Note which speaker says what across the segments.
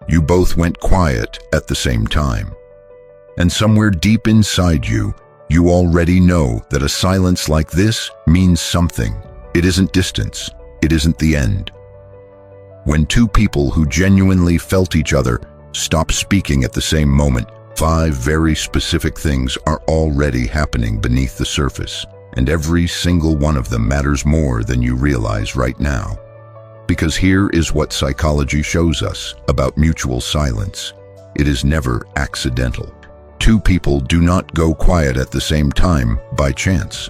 Speaker 1: You both went quiet at the same time. And somewhere deep inside you, you already know that a silence like this means something. It isn't distance. It isn't the end. When two people who genuinely felt each other stop speaking at the same moment, 5 very specific things are already happening beneath the surface, and every single one of them matters more than you realize right now. Because here is what psychology shows us about mutual silence. It is never accidental. Two people do not go quiet at the same time by chance.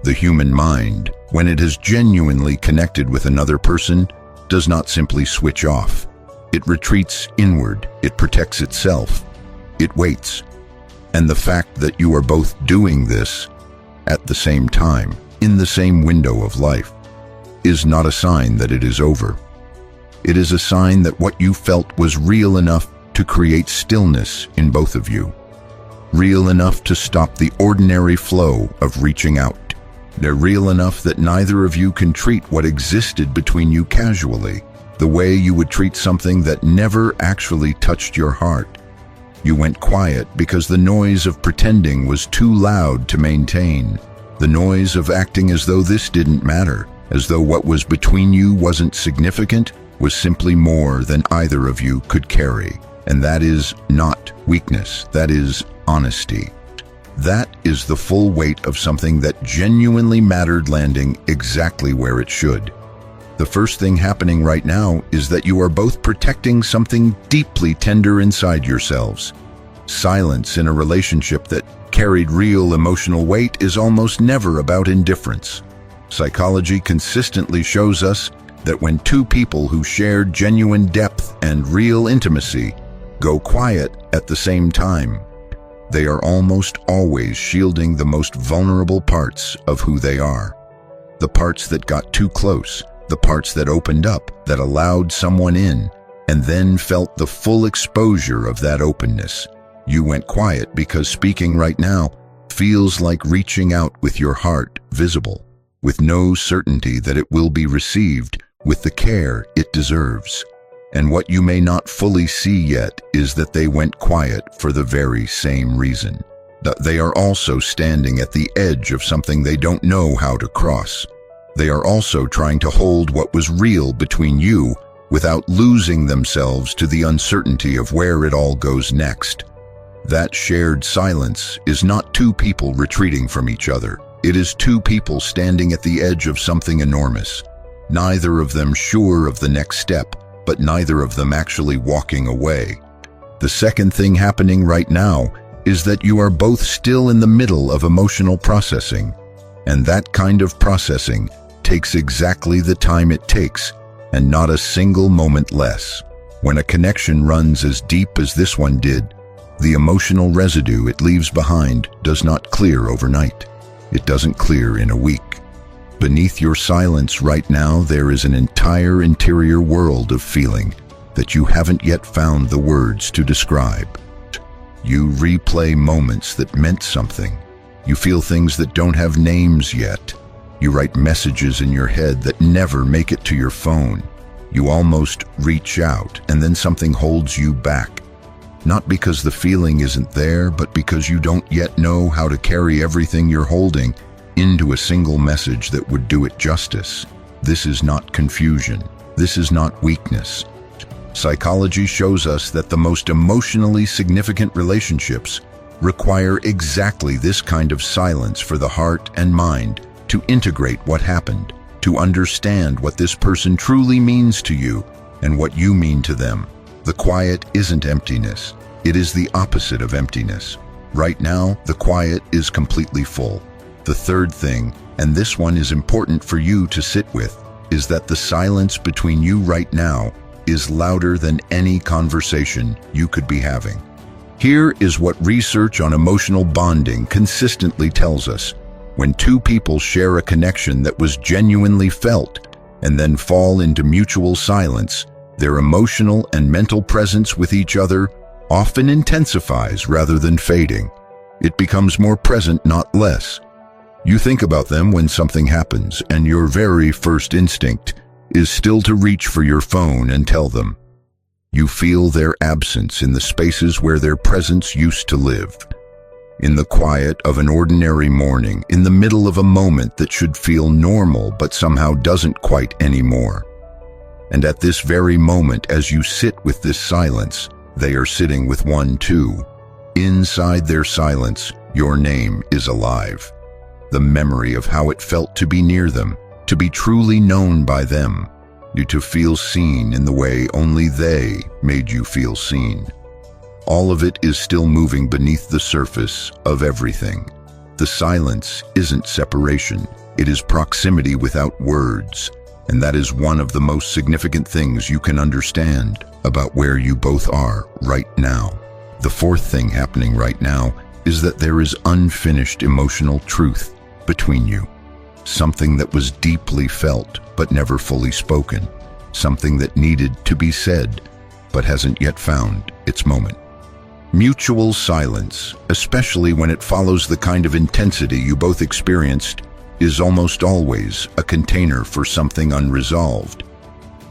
Speaker 1: The human mind, when it is genuinely connected with another person, does not simply switch off. It retreats inward, it protects itself, it waits. And the fact that you are both doing this at the same time, in the same window of life, is not a sign that it is over. It is a sign that what you felt was real enough to create stillness in both of you. Real enough to stop the ordinary flow of reaching out. They're real enough that neither of you can treat what existed between you casually, the way you would treat something that never actually touched your heart. You went quiet because the noise of pretending was too loud to maintain. The noise of acting as though this didn't matter, as though what was between you wasn't significant, was simply more than either of you could carry. And that is not weakness, that is honesty. That is the full weight of something that genuinely mattered landing exactly where it should. The first thing happening right now is that you are both protecting something deeply tender inside yourselves. Silence in a relationship that carried real emotional weight is almost never about indifference. Psychology consistently shows us that when two people who share genuine depth and real intimacy go quiet at the same time, they are almost always shielding the most vulnerable parts of who they are. The parts that got too close, the parts that opened up, that allowed someone in, and then felt the full exposure of that openness. You went quiet because speaking right now feels like reaching out with your heart visible, with no certainty that it will be received with the care it deserves. And what you may not fully see yet is that they went quiet for the very same reason. That they are also standing at the edge of something they don't know how to cross. They are also trying to hold what was real between you without losing themselves to the uncertainty of where it all goes next. That shared silence is not two people retreating from each other. It is two people standing at the edge of something enormous. Neither of them sure of the next step, but neither of them actually walking away. The second thing happening right now is that you are both still in the middle of emotional processing, and that kind of processing takes exactly the time it takes, and not a single moment less. When a connection runs as deep as this one did, the emotional residue it leaves behind does not clear overnight. It doesn't clear in a week. Beneath your silence right now, there is an entire interior world of feeling that you haven't yet found the words to describe. You replay moments that meant something. You feel things that don't have names yet. You write messages in your head that never make it to your phone. You almost reach out, and then something holds you back. Not because the feeling isn't there, but because you don't yet know how to carry everything you're holding into a single message that would do it justice. This is not confusion. This is not weakness. Psychology shows us that the most emotionally significant relationships require exactly this kind of silence for the heart and mind to integrate what happened, to understand what this person truly means to you and what you mean to them. The quiet isn't emptiness. It is the opposite of emptiness. Right now, the quiet is completely full. The third thing, and this one is important for you to sit with, is that the silence between you right now is louder than any conversation you could be having. Here is what research on emotional bonding consistently tells us. When two people share a connection that was genuinely felt and then fall into mutual silence, their emotional and mental presence with each other often intensifies rather than fading. It becomes more present, not less. You think about them when something happens, and your very first instinct is still to reach for your phone and tell them. You feel their absence in the spaces where their presence used to live. In the quiet of an ordinary morning, in the middle of a moment that should feel normal but somehow doesn't quite anymore. And at this very moment, as you sit with this silence, they are sitting with one too. Inside their silence, your name is alive. The memory of how it felt to be near them, to be truly known by them, you to feel seen in the way only they made you feel seen. All of it is still moving beneath the surface of everything. The silence isn't separation, it is proximity without words, and that is one of the most significant things you can understand about where you both are right now. The fourth thing happening right now is that there is unfinished emotional truth between you. Something that was deeply felt but never fully spoken. Something that needed to be said but hasn't yet found its moment. Mutual silence, especially when it follows the kind of intensity you both experienced, is almost always a container for something unresolved.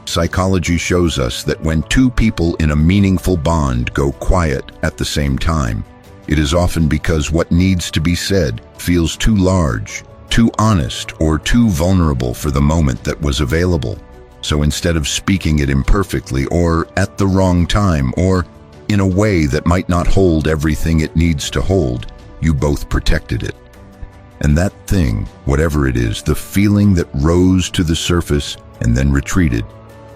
Speaker 1: Psychology shows us that when two people in a meaningful bond go quiet at the same time, it is often because what needs to be said feels too large, too honest, or too vulnerable for the moment that was available. So instead of speaking it imperfectly, or at the wrong time, or in a way that might not hold everything it needs to hold, you both protected it. And that thing, whatever it is, the feeling that rose to the surface and then retreated,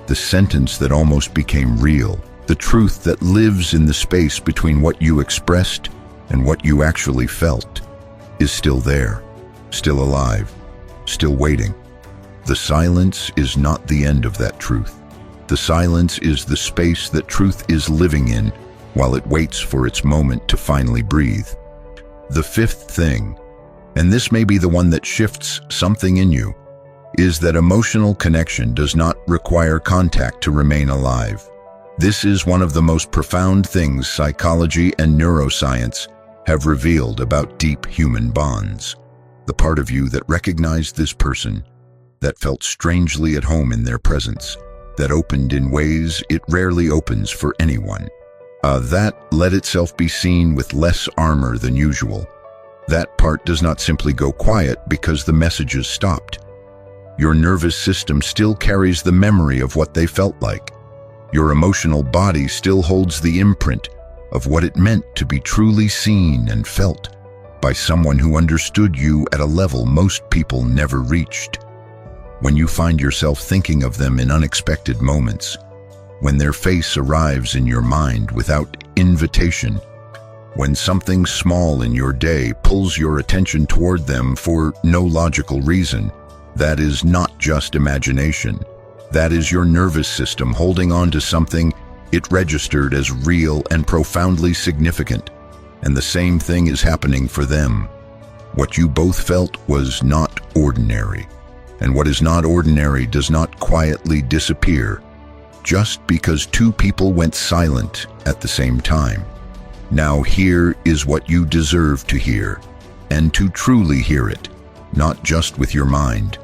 Speaker 1: the sentence that almost became real, the truth that lives in the space between what you expressed and what you actually felt, is still there, still alive, still waiting. The silence is not the end of that truth. The silence is the space that truth is living in while it waits for its moment to finally breathe. The fifth thing, and this may be the one that shifts something in you, is that emotional connection does not require contact to remain alive. This is one of the most profound things psychology and neuroscience have revealed about deep human bonds. The part of you that recognized this person, that felt strangely at home in their presence, that opened in ways it rarely opens for anyone. That let itself be seen with less armor than usual. That part does not simply go quiet because the messages stopped. Your nervous system still carries the memory of what they felt like. Your emotional body still holds the imprint of what it meant to be truly seen and felt by someone who understood you at a level most people never reached. When you find yourself thinking of them in unexpected moments, when their face arrives in your mind without invitation, when something small in your day pulls your attention toward them for no logical reason, that is not just imagination. That is your nervous system holding on to something it registered as real and profoundly significant. And the same thing is happening for them. What you both felt was not ordinary. And what is not ordinary does not quietly disappear just because two people went silent at the same time. Now here is what you deserve to hear, and to truly hear it, not just with your mind,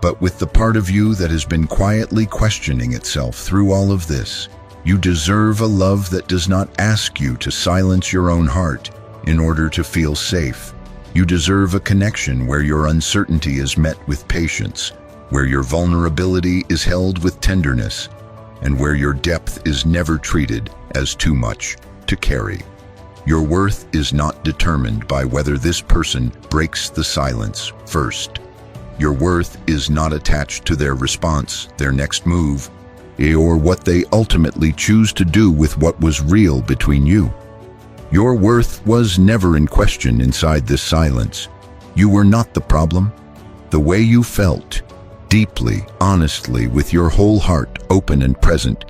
Speaker 1: but with the part of you that has been quietly questioning itself through all of this. You deserve a love that does not ask you to silence your own heart in order to feel safe. You deserve a connection where your uncertainty is met with patience, where your vulnerability is held with tenderness, and where your depth is never treated as too much to carry. Your worth is not determined by whether this person breaks the silence first. Your worth is not attached to their response, their next move, or what they ultimately choose to do with what was real between you. Your worth was never in question inside this silence. You were not the problem. The way you felt, deeply, honestly, with your whole heart open and present,